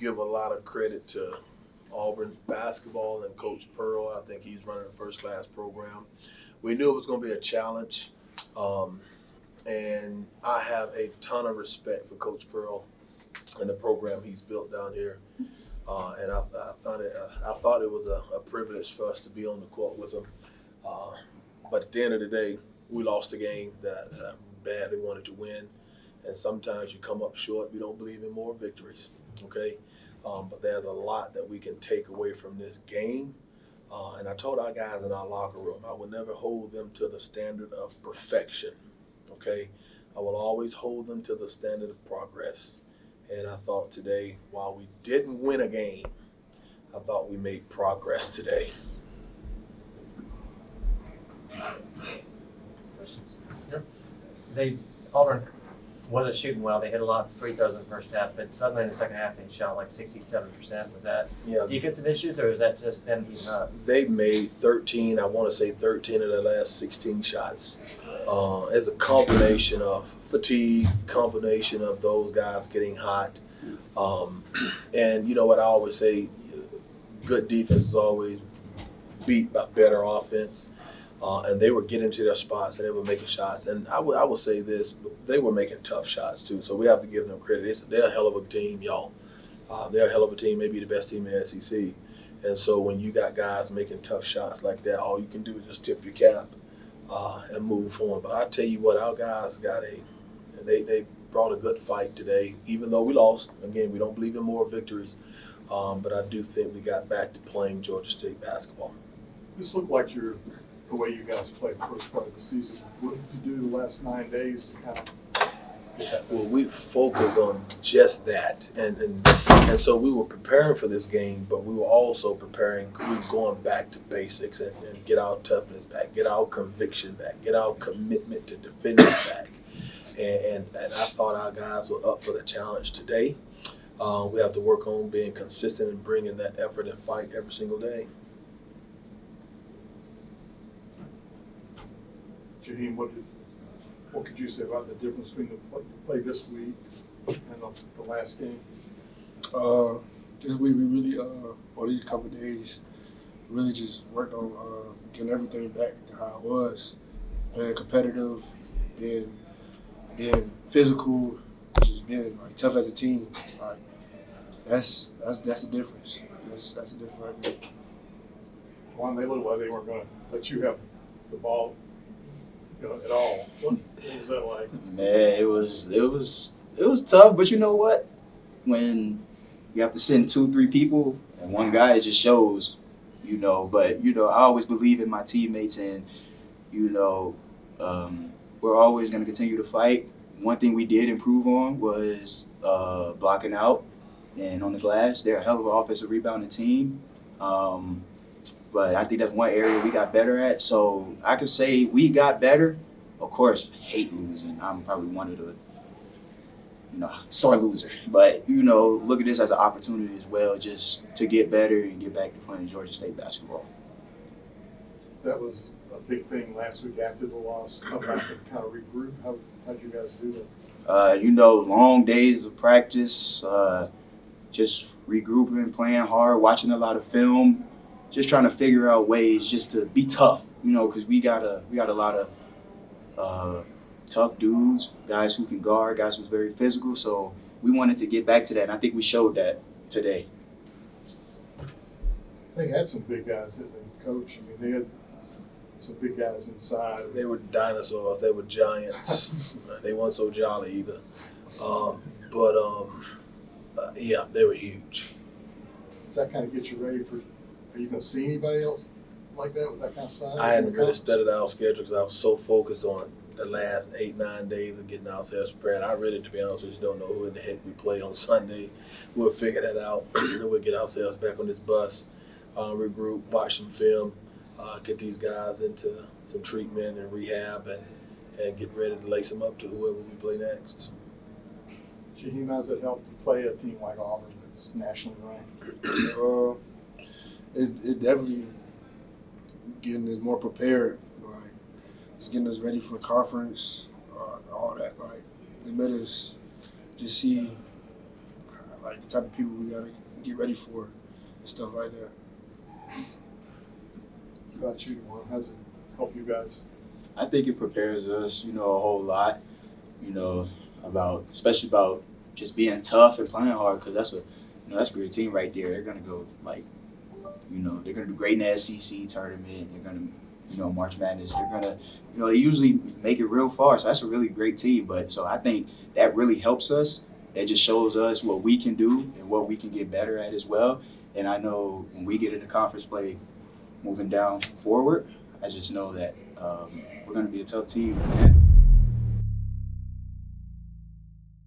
give a lot of credit to Auburn basketball and Coach Pearl. I think he's running a first-class program. We knew it was going to be a challenge, and I have a ton of respect for Coach Pearl and the program he's built down here. And I thought it was a privilege for us to be on the court with him. But at the end of the day, we lost a game that I badly wanted to win. And sometimes you come up short. We don't believe in more victories, okay? But there's a lot that we can take away from this game. And I told our guys in our locker room, I will never hold them to the standard of perfection, okay? I will always hold them to the standard of progress. And I thought today, while we didn't win a game, I thought we made progress today. Questions? Auburn wasn't shooting well. They hit a lot of free throws in the first half, but suddenly in the second half they shot like 67%. Was that defensive issues, or is that just them heating up? They made 13, I want to say 13 of their last 16 shots. It's a combination of fatigue, combination of those guys getting hot. And you know what I always say, good defense is always beat by better offense. And they were getting to their spots and they were making shots. And I will say this, they were making tough shots too. So we have to give them credit. They're a hell of a team, y'all. They're a hell of a team, maybe the best team in the SEC. And so when you got guys making tough shots like that, all you can do is just tip your cap and move on. But I tell you what, our guys they brought a good fight today, even though we lost. Again, we don't believe in more victories. But I do think we got back to playing Georgia State basketball. This looked like the way you guys played the first part of the season. What did you do the last 9 days to kind of get that? Well, we focused on just that, and so we were preparing for this game, but we were also preparing. We were going back to basics and get our toughness back, get our conviction back, get our commitment to defending back, and I thought our guys were up for the challenge today. We have to work on being consistent and bringing that effort and fight every single day. Jaheim, what could you say about the difference between the play this week and the last game? This week we really, or these couple of days, really just worked on getting everything back to how it was, being competitive, being physical, just being like tough as a team. Like that's the difference. That's the difference right there. Juan, they looked like they weren't going to let you have the ball. At all. What was that like? Man, it was tough, but you know what? When you have to send 2-3 people and one guy, it just shows, But I always believe in my teammates, and we're always going to continue to fight. One thing we did improve on was blocking out and on the glass. They're a hell of an offensive rebounding team. But I think that's one area we got better at. So I could say we got better. Of course, hate losing. I'm probably one of the, sore loser. But, look at this as an opportunity as well, just to get better and get back to playing Georgia State basketball. That was a big thing last week after the loss. Come back and kind of regroup. How'd you guys do that? Long days of practice, just regrouping, playing hard, watching a lot of film. Just trying to figure out ways just to be tough, because we got a lot of tough dudes, guys who can guard, guys who's very physical. So we wanted to get back to that, and I think we showed that today. They had some big guys, didn't they, Coach? I mean, they had some big guys inside. They were dinosaurs. They were giants. They weren't so jolly either. Yeah, they were huge. Does that kind of get you ready for? Are you going to see anybody else like that with that kind of size? I hadn't really studied our schedule because I was so focused on the last 8-9 days of getting ourselves prepared. I really, to be honest with you, don't know who in the heck we play on Sunday. We'll figure that out. We'll get ourselves back on this bus, regroup, watch some film, get these guys into some treatment and rehab, and get ready to lace them up to whoever we play next. Jaheim, how does it help to play a team like Auburn that's nationally ranked? It's definitely getting us more prepared. Like, it's getting us ready for conference, all that. Like, it made us just see like the type of people we gotta get ready for and stuff like that. How about you, Dewan? How does it help you guys? I think it prepares us, a whole lot, especially about just being tough and playing hard, because that's a great team right there. They're gonna go they're gonna do great in the SEC tournament. They're gonna, March Madness. They're gonna, they usually make it real far. So that's a really great team. So I think that really helps us. That just shows us what we can do and what we can get better at as well. And I know when we get into conference play, moving down forward, I just know that we're gonna be a tough team to handle.